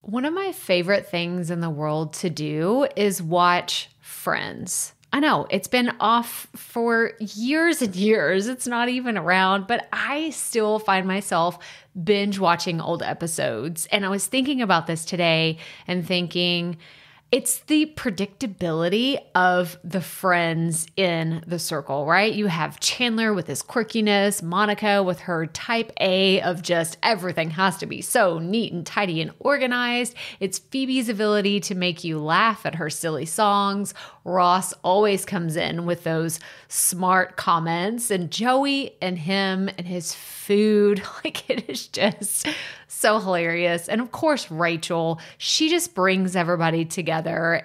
One of my favorite things in the world to do is watch Friends. I know it's been off for years and years. It's not even around, but I still find myself binge watching old episodes. And I was thinking about this today and thinking, it's the predictability of the friends in the circle, right? You have Chandler with his quirkiness, Monica with her type A of just everything has to be so neat and tidy and organized. It's Phoebe's ability to make you laugh at her silly songs. Ross always comes in with those smart comments, and Joey and him and his food, like it is just so hilarious. And of course, Rachel, she just brings everybody together,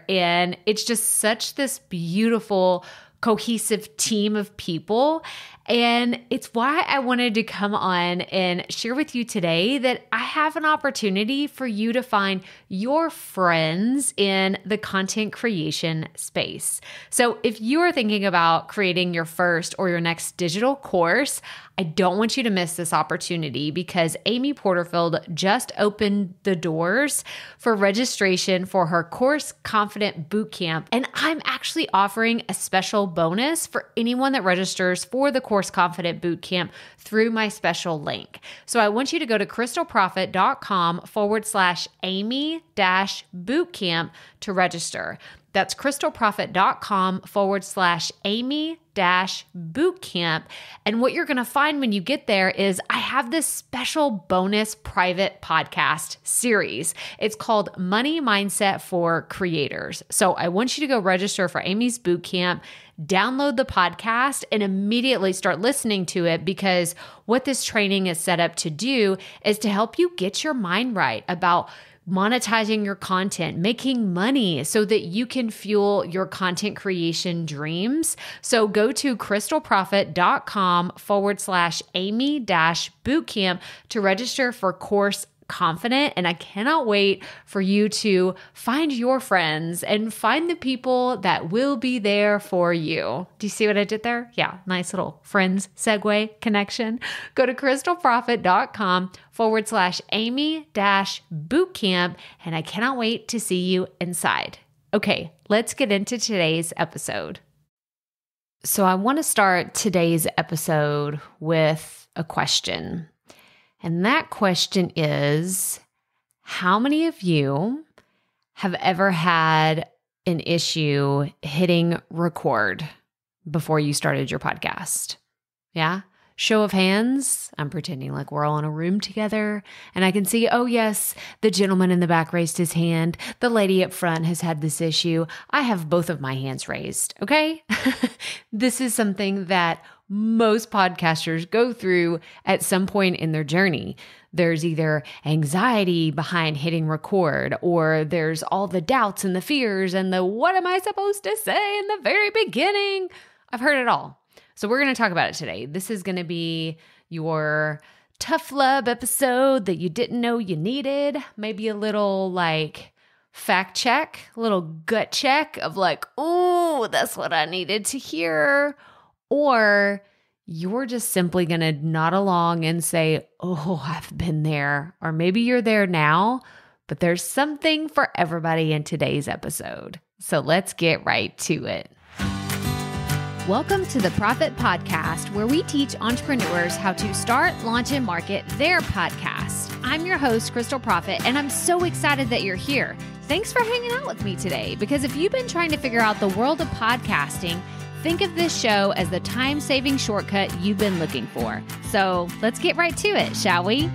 and it's just such this beautiful, cohesive team of people. And it's why I wanted to come on and share with you today that I have an opportunity for you to find your friends in the content creation space. So if you are thinking about creating your first or your next digital course, I don't want you to miss this opportunity because Amy Porterfield just opened the doors for registration for her Course Confident Bootcamp. And I'm actually offering a special bonus for anyone that registers for the Course Confident Bootcamp through my special link. So I want you to go to crystalprofit.com/Amy-bootcamp to register. That's crystalprofit.com/Amy-bootcamp. And what you're going to find when you get there is I have this special bonus private podcast series. It's called Money Mindset for Creators. So I want you to go register for Amy's Bootcamp, download the podcast, and immediately start listening to it, because what this training is set up to do is to help you get your mind right about monetizing your content, making money so that you can fuel your content creation dreams. So go to crystalprofit.com/Amy-bootcamp to register for Course Confident. And I cannot wait for you to find your friends and find the people that will be there for you. Do you see what I did there? Yeah, nice little friends segue connection. Go to crystalprofit.com/Amy-bootcamp. And I cannot wait to see you inside. Okay, let's get into today's episode. So I want to start today's episode with a question. And that question is, how many of you have ever had an issue hitting record before you started your podcast? Yeah? Show of hands. I'm pretending like we're all in a room together, and I can see, oh yes, the gentleman in the back raised his hand. The lady up front has had this issue. I have both of my hands raised, okay? This is something that most podcasters go through at some point in their journey. There's either anxiety behind hitting record, or there's all the doubts and the fears and the what am I supposed to say in the very beginning? I've heard it all. So we're going to talk about it today. This is going to be your tough love episode that you didn't know you needed. Maybe a little like fact check, a little gut check of like, oh, that's what I needed to hear. Or you're just simply going to nod along and say, oh, I've been there. Or maybe you're there now, but there's something for everybody in today's episode. So let's get right to it. Welcome to the Profit Podcast, where we teach entrepreneurs how to start, launch, and market their podcast. I'm your host, Crystal Profit, and I'm so excited that you're here. Thanks for hanging out with me today, because if you've been trying to figure out the world of podcasting, think of this show as the time-saving shortcut you've been looking for. So let's get right to it, shall we?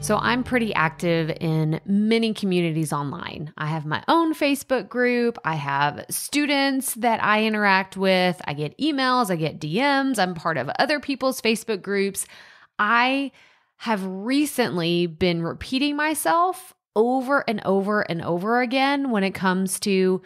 So I'm pretty active in many communities online. I have my own Facebook group. I have students that I interact with. I get emails, I get DMs. I'm part of other people's Facebook groups. I have recently been repeating myself over and over and over again when it comes to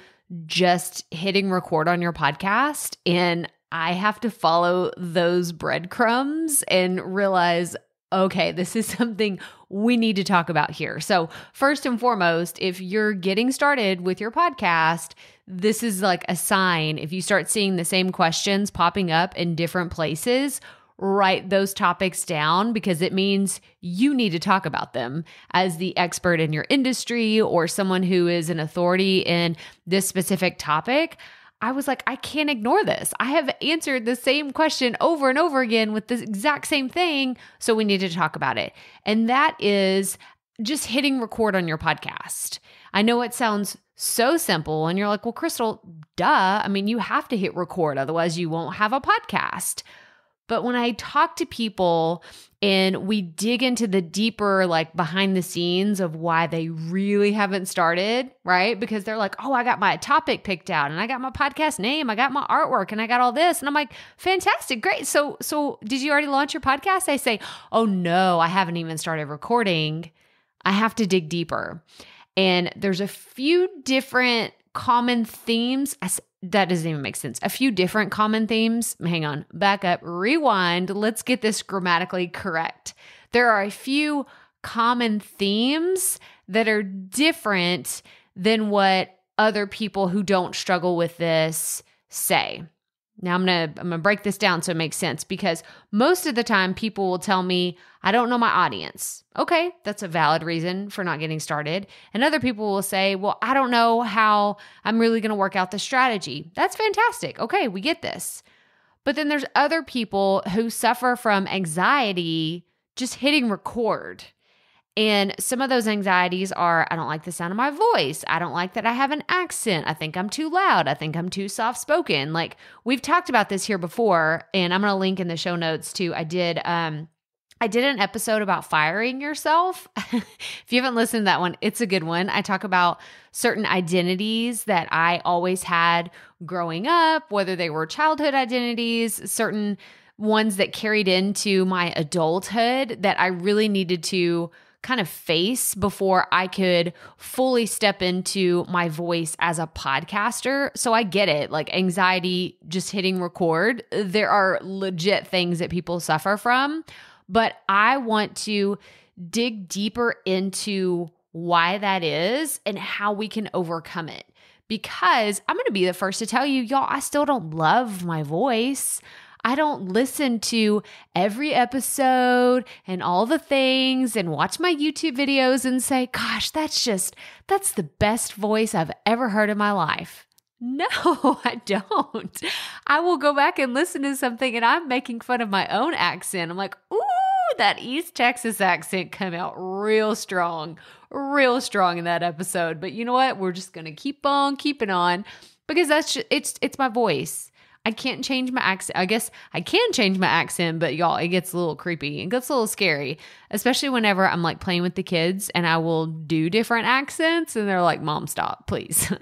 just hitting record on your podcast. And I have to follow those breadcrumbs and realize, okay, this is something we need to talk about here. So first and foremost, if you're getting started with your podcast, this is like a sign. If you start seeing the same questions popping up in different places, write those topics down because it means you need to talk about them as the expert in your industry or someone who is an authority in this specific topic. I was like, I can't ignore this. I have answered the same question over and over again with the exact same thing. So we need to talk about it. And that is just hitting record on your podcast. I know it sounds so simple and you're like, well, Crystal, duh. I mean, you have to hit record. Otherwise you won't have a podcast. But when I talk to people and we dig into the deeper, like behind the scenes of why they really haven't started, right? Because they're like, oh, I got my topic picked out and I got my podcast name, I got my artwork and I got all this. And I'm like, fantastic, great. So did you already launch your podcast? I say, oh no, I haven't even started recording. I have to dig deeper. And there's a few different common themes. That doesn't even make sense. A few different common themes. Hang on, back up, rewind. Let's get this grammatically correct. There are a few common themes that are different than what other people who don't struggle with this say. Now I'm gonna break this down so it makes sense, because most of the time people will tell me, I don't know my audience. Okay, that's a valid reason for not getting started. And other people will say, well, I don't know how I'm really gonna work out the strategy. That's fantastic. Okay, we get this. But then there's other people who suffer from anxiety just hitting record. And some of those anxieties are, I don't like the sound of my voice. I don't like that I have an accent. I think I'm too loud. I think I'm too soft-spoken. Like, we've talked about this here before, and I'm going to link in the show notes too. I did an episode about firing yourself. If you haven't listened to that one, it's a good one. I talk about certain identities that I always had growing up, whether they were childhood identities, certain ones that carried into my adulthood that I really needed to kind of face before I could fully step into my voice as a podcaster. So I get it, like anxiety, just hitting record. There are legit things that people suffer from, but I want to dig deeper into why that is and how we can overcome it. Because I'm going to be the first to tell you, y'all, I still don't love my voice. I don't listen to every episode and all the things and watch my YouTube videos and say, gosh, that's the best voice I've ever heard in my life. No, I don't. I will go back and listen to something and I'm making fun of my own accent. I'm like, ooh, that East Texas accent came out real strong in that episode. But you know what? We're just going to keep on keeping on because it's my voice. I can't change my accent. I guess I can change my accent, but y'all, it gets a little creepy. It gets a little scary, especially whenever I'm like playing with the kids and I will do different accents and they're like, Mom, stop, please.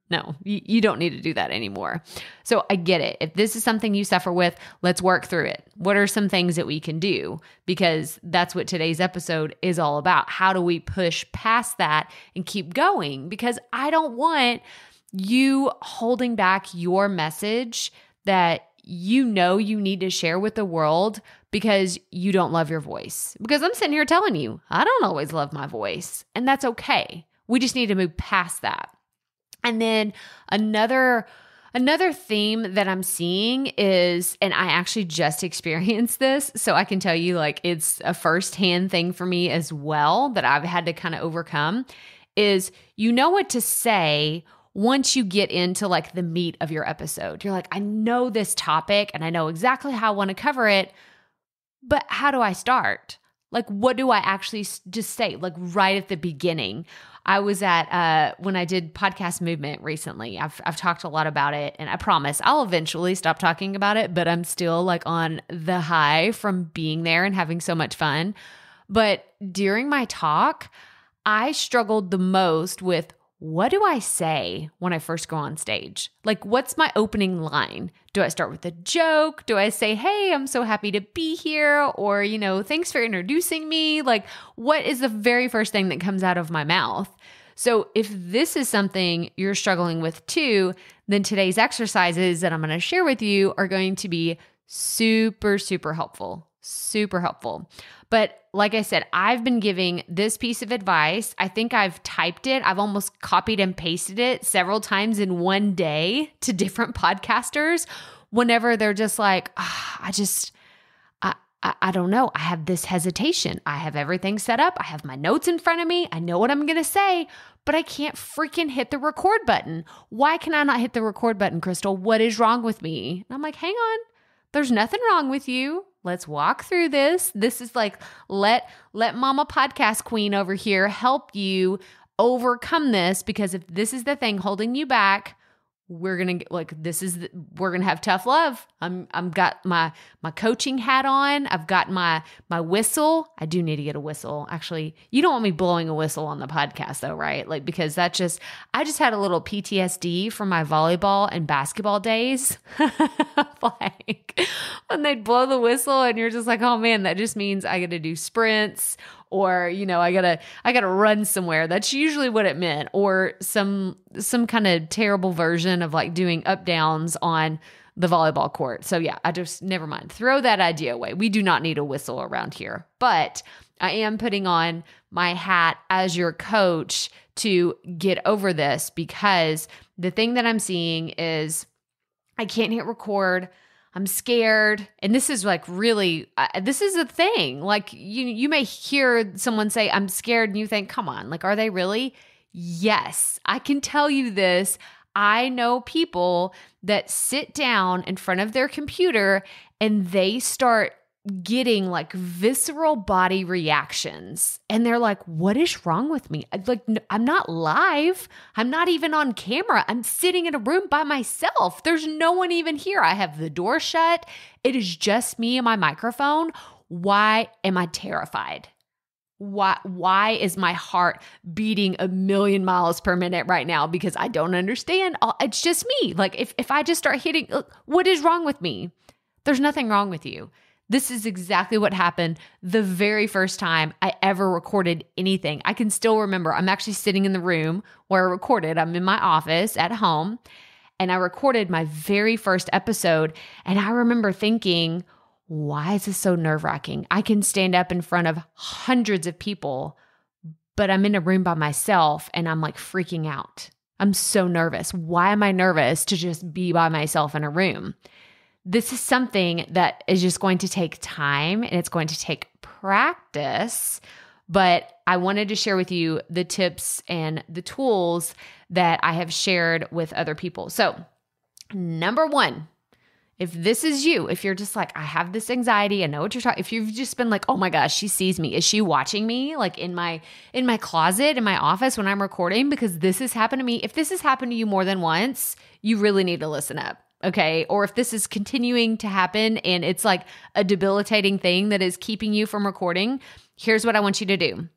No, you don't need to do that anymore. So I get it. If this is something you suffer with, let's work through it. What are some things that we can do? Because that's what today's episode is all about. How do we push past that and keep going? Because I don't want you holding back your message that you know you need to share with the world because you don't love your voice. Because I'm sitting here telling you, I don't always love my voice, and that's okay. We just need to move past that. And then another theme that I'm seeing is, and I actually just experienced this, so I can tell you like it's a firsthand thing for me as well that I've had to kind of overcome, is you know what to say once you get into like the meat of your episode. You're like, I know this topic and I know exactly how I want to cover it, but how do I start? Like, what do I actually just say? Like right at the beginning. I was at, when I did Podcast Movement recently, I've talked a lot about it, and I promise I'll eventually stop talking about it, but I'm still like on the high from being there and having so much fun. But during my talk, I struggled the most with, what do I say when I first go on stage? Like, what's my opening line? Do I start with a joke? Do I say, hey, I'm so happy to be here? Or, thanks for introducing me. Like, what is the very first thing that comes out of my mouth? So if this is something you're struggling with too, then today's exercises that I'm going to share with you are going to be super, super helpful. Super helpful. But like I said, I've been giving this piece of advice. I think I've typed it. I've almost copied and pasted it several times in one day to different podcasters whenever they're just like, I I don't know. I have this hesitation. I have everything set up. I have my notes in front of me. I know what I'm going to say, but I can't freaking hit the record button. Why can I not hit the record button, Crystal? What is wrong with me? And I'm like, hang on. There's nothing wrong with you. Let's walk through this. This is like, let Mama Podcast Queen over here help you overcome this, because if this is the thing holding you back, we're going to we're going to have tough love. I'm got my coaching hat on. I've got my whistle. I do need to get a whistle. Actually, you don't want me blowing a whistle on the podcast though, right? Like, because I just had a little PTSD from my volleyball and basketball days. Like when they'd blow the whistle and you're just like, oh man, that just means I got to do sprints, or, I gotta run somewhere. That's usually what it meant. Or some kind of terrible version of like doing up downs on the volleyball court. So yeah, never mind. Throw that idea away. We do not need a whistle around here. But I am putting on my hat as your coach to get over this, because the thing that I'm seeing is I can't hit record. I'm scared. And this is like really, this is a thing. Like you may hear someone say, I'm scared, and you think, come on, like, are they really? Yes, I can tell you this. I know people that sit down in front of their computer and they start getting like visceral body reactions. And they're like, what is wrong with me? Like, I'm not live. I'm not even on camera. I'm sitting in a room by myself. There's no one even here. I have the door shut. It is just me and my microphone. Why am I terrified? Why is my heart beating 1,000,000 miles per minute right now? Because I don't understand. It's just me. Like if I just start hitting, what is wrong with me? There's nothing wrong with you. This is exactly what happened the very first time I ever recorded anything. I can still remember, I'm actually sitting in the room where I recorded. I'm in my office at home, and I recorded my very first episode. And I remember thinking, why is this so nerve-wracking? I can stand up in front of hundreds of people, but I'm in a room by myself and I'm like freaking out. I'm so nervous. Why am I nervous to just be by myself in a room? This is something that is just going to take time, and it's going to take practice, but I wanted to share with you the tips and the tools that I have shared with other people. So, number one, if this is you, if you're just like, I have this anxiety, I know what you're talking, if you've just been like, oh my gosh, she sees me. Is she watching me? Like in my closet, in my office when I'm recording? Because this has happened to me. If this has happened to you more than once, you really need to listen up. Okay. Or if this is continuing to happen and it's like a debilitating thing that is keeping you from recording, here's what I want you to do.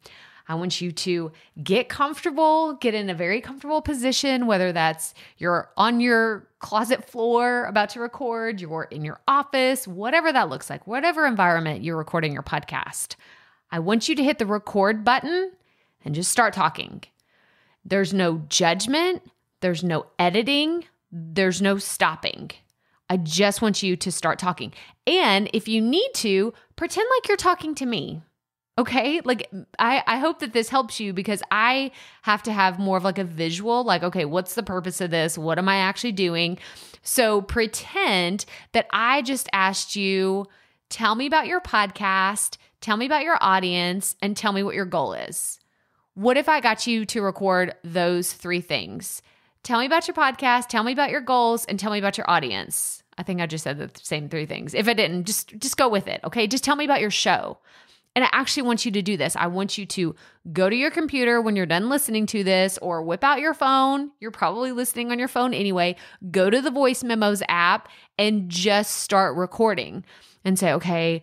I want you to get comfortable, get in a very comfortable position, whether that's you're on your closet floor about to record, you're in your office, whatever that looks like, whatever environment you're recording your podcast. I want you to hit the record button and just start talking. There's no judgment. There's no editing. There's no stopping. I just want you to start talking. And if you need to, pretend like you're talking to me. Okay? Like, I hope that this helps you, because I have to have more of like a visual, like, okay, what's the purpose of this? What am I actually doing? So pretend that I just asked you, tell me about your podcast, tell me about your audience, and tell me what your goal is. What if I got you to record those 3 things? Tell me about your podcast, tell me about your goals, and tell me about your audience. I think I just said the same 3 things. If I didn't, just go with it, okay? Just tell me about your show. And I actually want you to do this. I want you to go to your computer when you're done listening to this, or whip out your phone. You're probably listening on your phone anyway. Go to the Voice Memos app and just start recording and say, okay,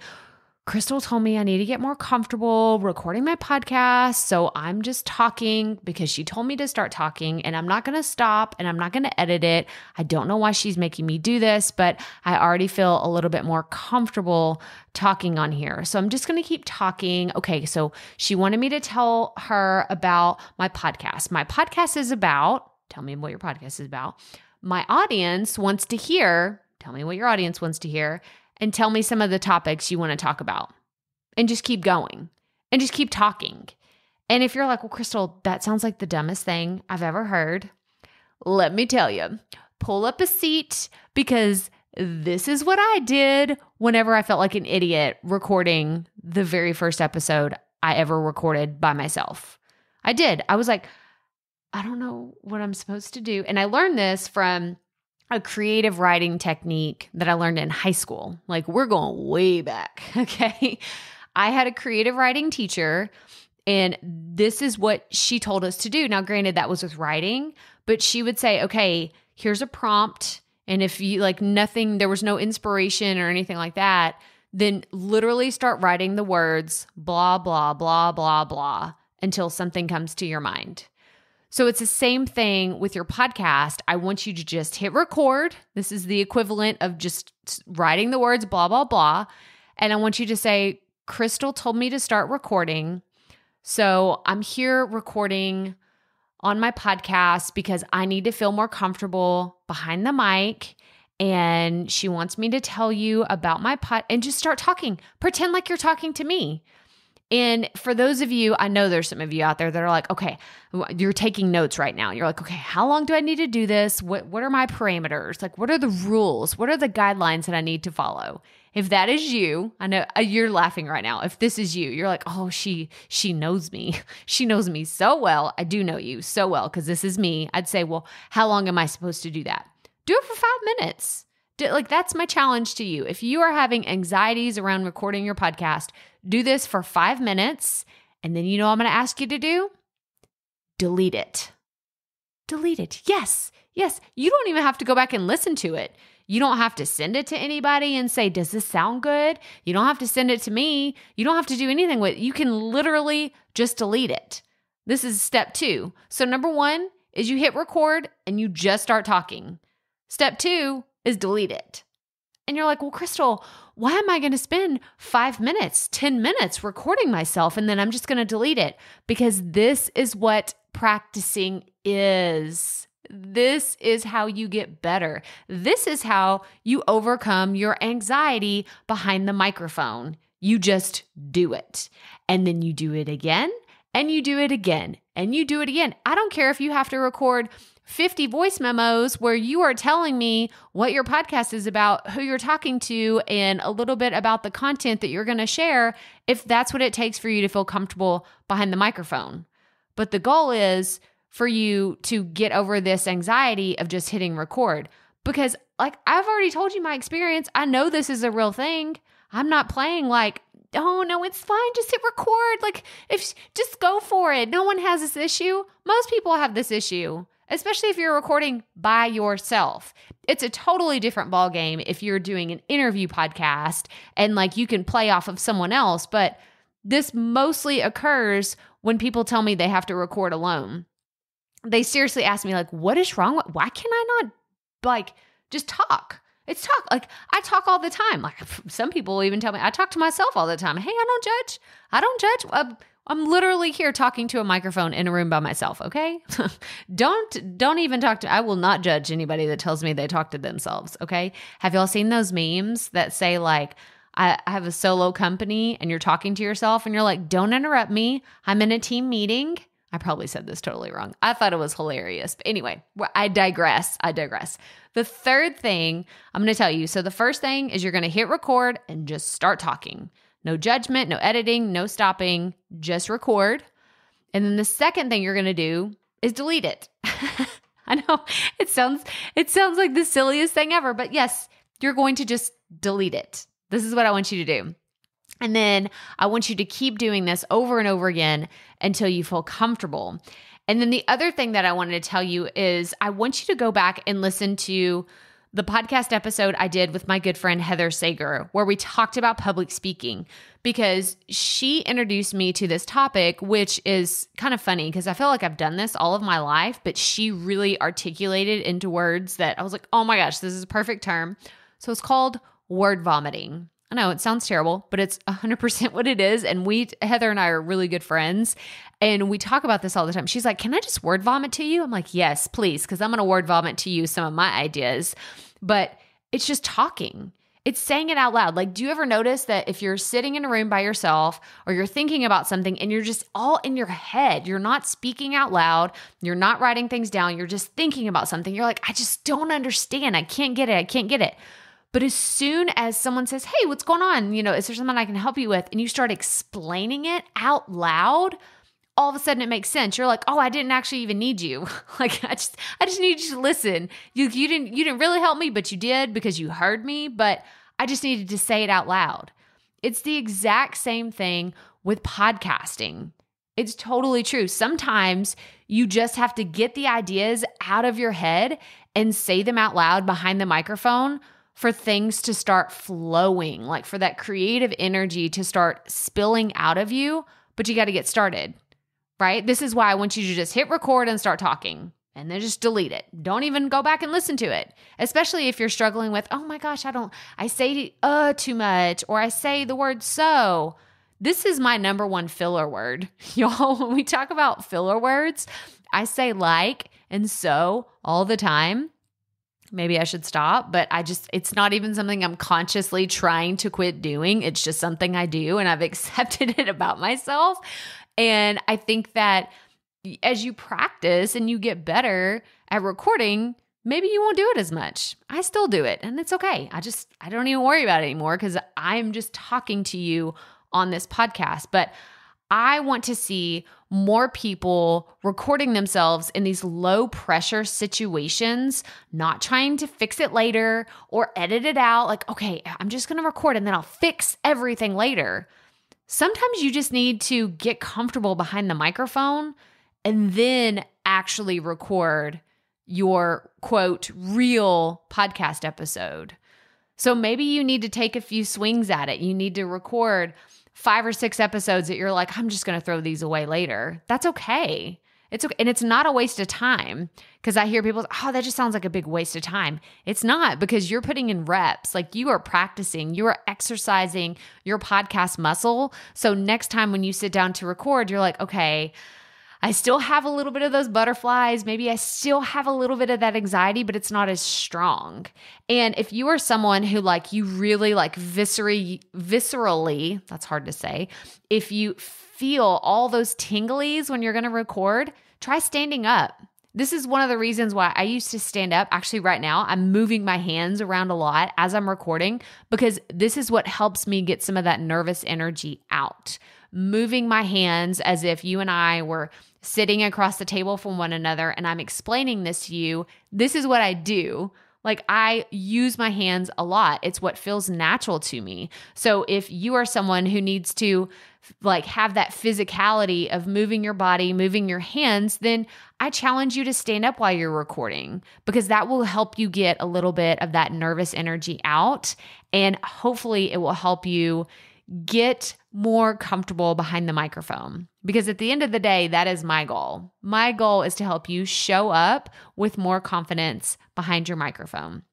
Crystal told me I need to get more comfortable recording my podcast. So I'm just talking because she told me to start talking, and I'm not going to stop, and I'm not going to edit it. I don't know why she's making me do this, but I already feel a little bit more comfortable talking on here. So I'm just going to keep talking. Okay. So she wanted me to tell her about my podcast. My podcast is about, tell me what your podcast is about. My audience wants to hear, tell me what your audience wants to hear. And tell me some of the topics you want to talk about. And just keep going. And just keep talking. And if you're like, well, Crystal, that sounds like the dumbest thing I've ever heard. Let me tell you, pull up a seat, because this is what I did whenever I felt like an idiot recording the very first episode I ever recorded by myself. I did. I was like, I don't know what I'm supposed to do. And I learned this from a creative writing technique that I learned in high school. Like, we're going way back, okay? I had a creative writing teacher, and this is what she told us to do. Now, granted, that was with writing, but she would say, okay, here's a prompt. And if you like nothing, there was no inspiration or anything like that, then literally start writing the words blah, blah, blah, blah, blah until something comes to your mind. So it's the same thing with your podcast. I want you to just hit record. This is the equivalent of just writing the words blah, blah, blah. And I want you to say, Crystal told me to start recording. So I'm here recording on my podcast because I need to feel more comfortable behind the mic. And she wants me to tell you about my and just start talking. Pretend like you're talking to me. And for those of you, I know there's some of you out there that are like, okay, you're taking notes right now. You're like, okay, how long do I need to do this? What are my parameters? Like, what are the rules? What are the guidelines that I need to follow? If that is you, I know you're laughing right now. If this is you, you're like, oh, she knows me. She knows me so well. I do know you so well because this is me. I'd say, well, how long am I supposed to do that? Do it for 5 minutes. Like, that's my challenge to you. If you are having anxieties around recording your podcast, do this for 5 minutes. And then you know what I'm going to ask you to do? Delete it. Delete it. Yes. Yes. You don't even have to go back and listen to it. You don't have to send it to anybody and say, does this sound good? You don't have to send it to me. You don't have to do anything with it. You can literally just delete it. This is step 2. So number 1 is you hit record and you just start talking. Step 2 is delete it. And you're like, well, Crystal, why am I going to spend 5 minutes, 10 minutes recording myself and then I'm just going to delete it? Because this is what practicing is. This is how you get better. This is how you overcome your anxiety behind the microphone. You just do it. And then you do it again, and you do it again, and you do it again. I don't care if you have to record 50 voice memos where you are telling me what your podcast is about, who you're talking to, and a little bit about the content that you're going to share, if that's what it takes for you to feel comfortable behind the microphone. But the goal is for you to get over this anxiety of just hitting record. Because like I've already told you my experience, I know this is a real thing. I'm not playing like, oh no, it's fine, just hit record. Like, just go for it. No one has this issue. Most people have this issue, especially if you're recording by yourself. It's a totally different ballgame if you're doing an interview podcast and like you can play off of someone else. But this mostly occurs when people tell me they have to record alone. They seriously ask me like, what is wrong? Why can I not like just talk? It's talk. Like, I talk all the time. Like, some people even tell me I talk to myself all the time. Hey, I don't judge. I don't judge. I'm literally here talking to a microphone in a room by myself. Okay. Don't even talk to, I will not judge anybody that tells me they talk to themselves. Okay. Have y'all seen those memes that say like, I have a solo company and you're talking to yourself and you're like, don't interrupt me. I'm in a team meeting. I probably said this totally wrong. I thought it was hilarious. But anyway, I digress. The third thing I'm going to tell you. So the first thing is you're going to hit record and just start talking. No judgment, no editing, no stopping, just record. And then the second thing you're going to do is delete it. I know it sounds like the silliest thing ever, but yes, you're going to just delete it. This is what I want you to do. And then I want you to keep doing this over and over again until you feel comfortable. And then the other thing that I wanted to tell you is I want you to go back and listen to the podcast episode I did with my good friend Heather Sager, where we talked about public speaking, because she introduced me to this topic, which is kind of funny because I feel like I've done this all of my life, but she really articulated into words that I was like, oh my gosh, this is a perfect term. So it's called word vomiting. I know it sounds terrible, but it's 100% what it is. And Heather and I are really good friends and we talk about this all the time. She's like, can I just word vomit to you? I'm like, yes, please. Cause I'm going to word vomit to you some of my ideas, but it's just talking. It's saying it out loud. Like, do you ever notice that if you're sitting in a room by yourself or you're thinking about something and you're just all in your head, you're not speaking out loud, you're not writing things down, you're just thinking about something. You're like, I just don't understand. I can't get it. But as soon as someone says, hey, what's going on? Is there something I can help you with? And you start explaining it out loud, all of a sudden it makes sense. You're like, oh, I didn't actually even need you. Like I just need you to listen. You didn't really help me, but you did because you heard me, but I just needed to say it out loud. It's the exact same thing with podcasting. It's totally true. Sometimes you just have to get the ideas out of your head and say them out loud behind the microphone for things to start flowing, like for that creative energy to start spilling out of you, but you got to get started, right? This is why I want you to just hit record and start talking and then just delete it. Don't even go back and listen to it, especially if you're struggling with, oh my gosh, I say too much, or I say the word so. This is my number one filler word. Y'all, when we talk about filler words, I say like and so all the time. Maybe I should stop, but it's not even something I'm consciously trying to quit doing. It's just something I do, and I've accepted it about myself. And I think that as you practice and you get better at recording, maybe you won't do it as much. I still do it, and it's okay. I don't even worry about it anymore because I'm just talking to you on this podcast. But I want to see more people recording themselves in these low pressure situations, not trying to fix it later or edit it out. Like, okay, I'm just going to record and then I'll fix everything later. Sometimes you just need to get comfortable behind the microphone and then actually record your quote, real podcast episode. So maybe you need to take a few swings at it. You need to record 5 or 6 episodes that you're like, I'm just going to throw these away later. That's okay. It's okay. And it's not a waste of time, because I hear people, oh, that just sounds like a big waste of time. It's not, because you're putting in reps. Like, you are practicing, you are exercising your podcast muscle. So next time when you sit down to record, you're like, okay, I still have a little bit of those butterflies. Maybe I still have a little bit of that anxiety, but it's not as strong. And if you are someone who you really viscerally, that's hard to say. If you feel all those tinglies when you're going to record, try standing up. This is one of the reasons why I used to stand up. Actually, right now, I'm moving my hands around a lot as I'm recording, because this is what helps me get some of that nervous energy out. Moving my hands as if you and I were sitting across the table from one another and I'm explaining this to you. This is what I do. I use my hands a lot. It's what feels natural to me. So if you are someone who needs to have that physicality of moving your body, moving your hands, then I challenge you to stand up while you're recording, because that will help you get a little bit of that nervous energy out. And hopefully it will help you get more comfortable behind the microphone, because at the end of the day, that is my goal. My goal is to help you show up with more confidence behind your microphone.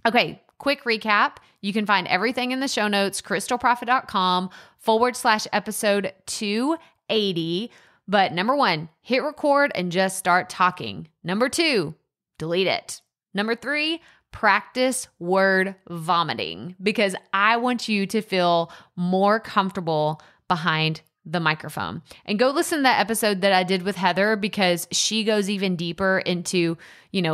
Okay, quick recap. You can find everything in the show notes, crystalprofit.com/episode 280. But number 1, hit record and just start talking. Number 2, delete it. Number 3, practice word vomiting, because I want you to feel more comfortable behind the microphone. And go listen to that episode that I did with Heather, because she goes even deeper into,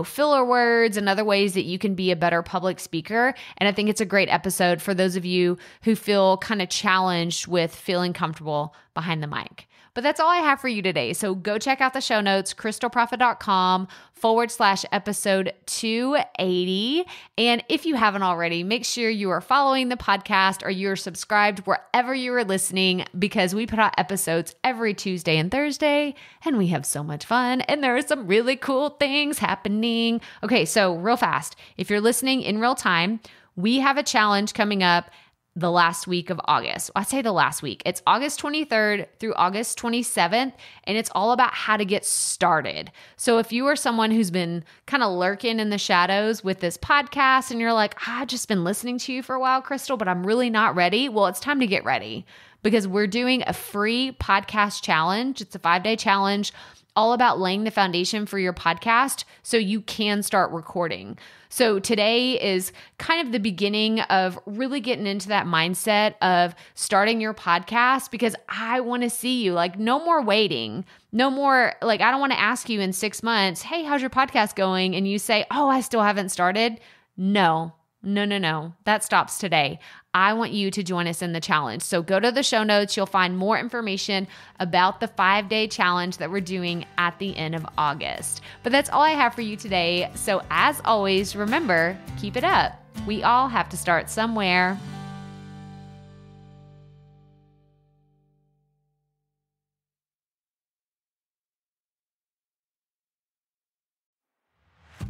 filler words and other ways that you can be a better public speaker. And I think it's a great episode for those of you who feel kind of challenged with feeling comfortable behind the mic. But that's all I have for you today. So go check out the show notes, crystalprofit.com/episode 280. And if you haven't already, make sure you are following the podcast or you're subscribed wherever you are listening, because we put out episodes every Tuesday and Thursday, and we have so much fun. And there are some really cool things happening. Okay, so real fast, if you're listening in real time, we have a challenge coming up the last week of August. I say the last week. It's August 23rd through August 27th, and it's all about how to get started. So if you are someone who's been kind of lurking in the shadows with this podcast and you're like, I've just been listening to you for a while, Crystal, but I'm really not ready. Well, it's time to get ready, because we're doing a free podcast challenge. It's a 5-day challenge all about laying the foundation for your podcast so you can start recording. So today is kind of the beginning of really getting into that mindset of starting your podcast, because I want to see you no more waiting, no more I don't want to ask you in 6 months, hey, how's your podcast going? And you say, oh, I still haven't started. No, No. That stops today. I want you to join us in the challenge. So go to the show notes. You'll find more information about the 5-day challenge that we're doing at the end of August. But that's all I have for you today. So as always, remember, keep it up. We all have to start somewhere.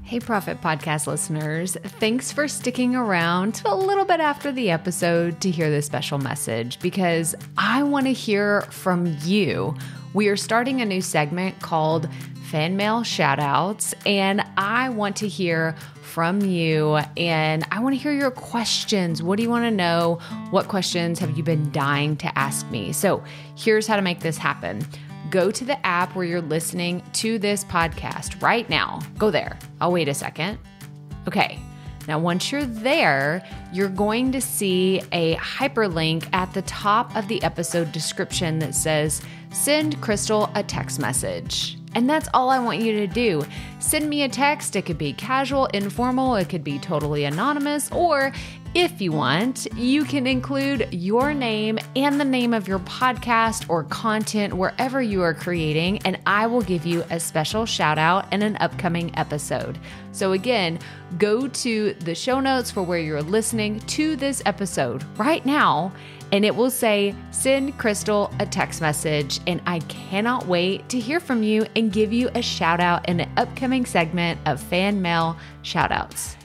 Hey, Profit Podcast listeners. Thanks for sticking around to a little bit after the episode to hear this special message because I want to hear from you. We are starting a new segment called Fan Mail Shoutouts, and I want to hear from you and I want to hear your questions. What do you want to know? What questions have you been dying to ask me? So here's how to make this happen. Go to the app where you're listening to this podcast right now. Go there. I'll wait a second. Okay. Now, once you're there, you're going to see a hyperlink at the top of the episode description that says, send Crystal a text message. And that's all I want you to do. Send me a text. It could be casual, informal. It could be totally anonymous. Or if you want, you can include your name and the name of your podcast or content wherever you are creating, and I will give you a special shout out in an upcoming episode. So again, go to the show notes for where you're listening to this episode right now, and it will say, send Crystal a text message. And I cannot wait to hear from you and give you a shout out in an upcoming segment of Fan Mail Shoutouts.